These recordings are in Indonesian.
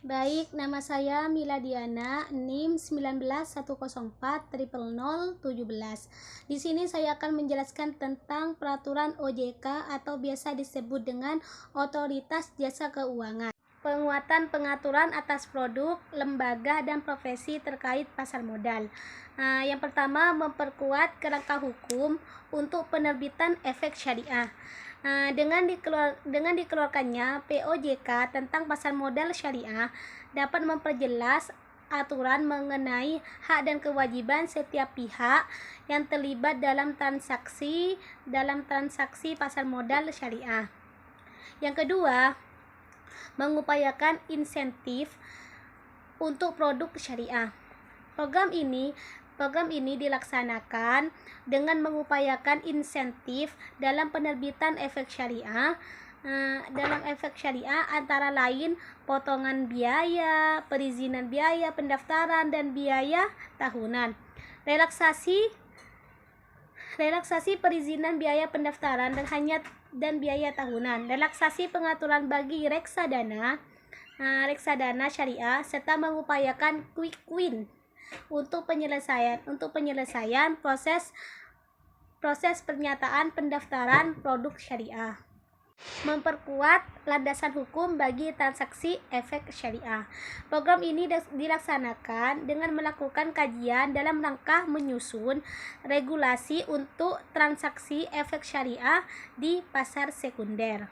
Baik, nama saya Miladiana, NIM 1910400017. Di sini saya akan menjelaskan tentang peraturan OJK atau biasa disebut dengan Otoritas Jasa Keuangan. Penguatan pengaturan atas produk, lembaga, dan profesi terkait pasar modal. Yang pertama, memperkuat kerangka hukum untuk penerbitan efek syariah. Dengan dikeluarkannya POJK tentang pasar modal syariah dapat memperjelas aturan mengenai hak dan kewajiban setiap pihak yang terlibat dalam transaksi pasar modal syariah. Yang kedua, mengupayakan insentif untuk produk syariah. Program ini dilaksanakan dengan mengupayakan insentif dalam penerbitan efek syariah. Dalam efek syariah antara lain potongan biaya, perizinan biaya pendaftaran, dan biaya tahunan. Relaksasi perizinan biaya pendaftaran dan biaya tahunan. Relaksasi pengaturan bagi reksadana syariah, serta mengupayakan quick win untuk penyelesaian proses pernyataan pendaftaran produk syariah. Memperkuat landasan hukum bagi transaksi efek syariah. Program ini dilaksanakan dengan melakukan kajian dalam rangka menyusun regulasi untuk transaksi efek syariah di pasar sekunder.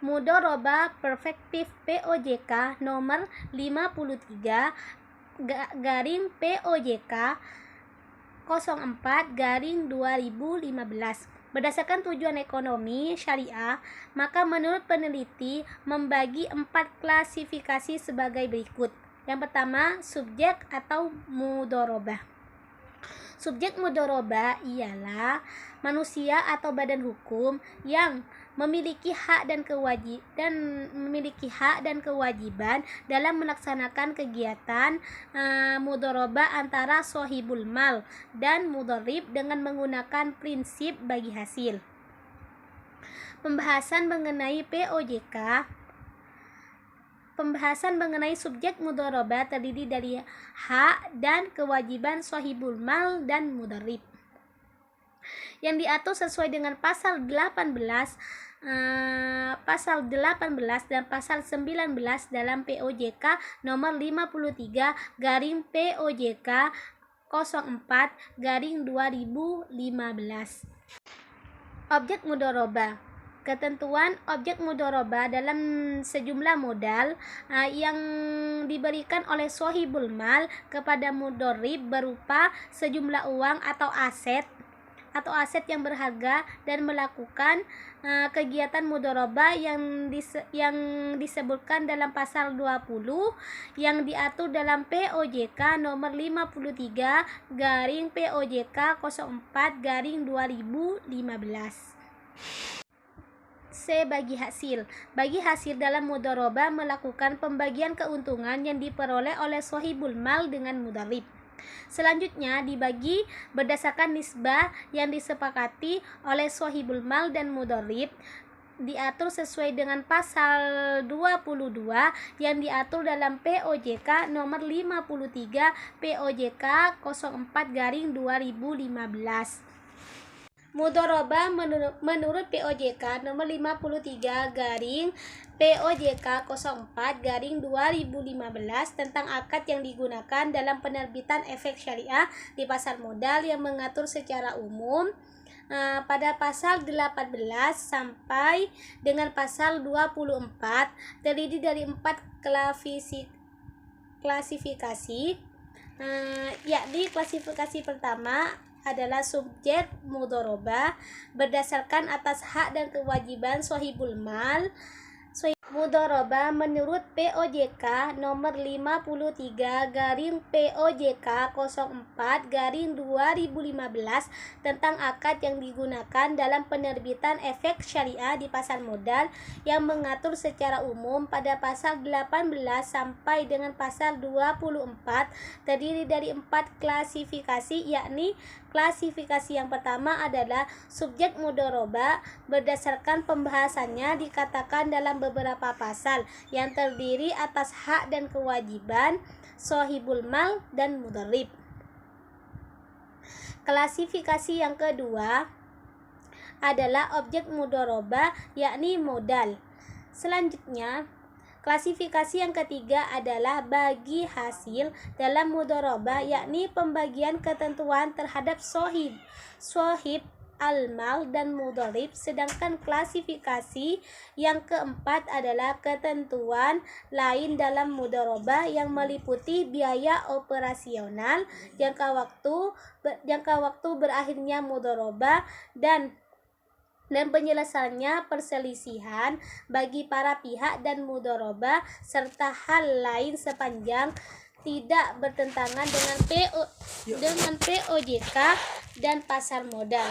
Mudhorobah Perspektif POJK nomor 53 garing POJK 04 garing 2015. Berdasarkan tujuan ekonomi syariah, maka menurut peneliti membagi 4 klasifikasi sebagai berikut. Yang pertama, subjek atau mudhorobah. Subjek mudhorobah ialah manusia atau badan hukum yang memiliki hak dan kewajiban dalam melaksanakan kegiatan mudhorobah antara sohibul mal dan mudharib dengan menggunakan prinsip bagi hasil. Pembahasan mengenai subjek mudhorobah terdiri dari hak dan kewajiban sohibul mal dan mudharib yang diatur sesuai dengan pasal 18 dan pasal 19 dalam POJK nomor 53 garing POJK 04 garing 2015. Objek mudhorobah. Ketentuan objek mudhorobah dalam sejumlah modal yang diberikan oleh sohibul mal kepada mudharib berupa sejumlah uang atau aset yang berharga dan melakukan kegiatan mudhorobah yang disebutkan dalam pasal 20 yang diatur dalam POJK nomor 53 garing POJK 04 garing 2015. C. Bagi hasil. Bagi hasil dalam mudhorobah melakukan pembagian keuntungan yang diperoleh oleh sohibul mal dengan mudharib. Selanjutnya dibagi berdasarkan nisbah yang disepakati oleh sohibul mal dan mudharib, diatur sesuai dengan pasal 22 yang diatur dalam POJK nomor 53 POJK 04 garing 2015. Mudhorobah menurut POJK nomor 53 garing POJK 04 garing 2015 tentang akad yang digunakan dalam penerbitan efek syariah di pasar modal yang mengatur secara umum pada pasal 18 sampai dengan pasal 24 terdiri dari 4 klasifikasi, yakni klasifikasi pertama adalah subjek mudhorobah berdasarkan atas hak dan kewajiban sohibul mal. Mudhorobah menurut POJK nomor 53 garing POJK 04 garing 2015 tentang akad yang digunakan dalam penerbitan efek syariah di pasar modal yang mengatur secara umum pada pasal 18 sampai dengan pasal 24 terdiri dari 4 klasifikasi, yakni klasifikasi yang pertama adalah subjek mudhorobah berdasarkan pembahasannya dikatakan dalam beberapa beberapa pasal yang terdiri atas hak dan kewajiban sohibul mal dan mudharib. Klasifikasi yang kedua adalah objek mudharabah, yakni modal. Selanjutnya, klasifikasi yang ketiga adalah bagi hasil dalam mudharabah, yakni pembagian ketentuan terhadap sohib al-mal dan mudharib. Sedangkan klasifikasi yang keempat adalah ketentuan lain dalam mudharabah yang meliputi biaya operasional, jangka waktu berakhirnya mudharabah dan penyelesaiannya perselisihan bagi para pihak dan mudharabah, serta hal lain sepanjang tidak bertentangan dengan POJK dan pasar modal.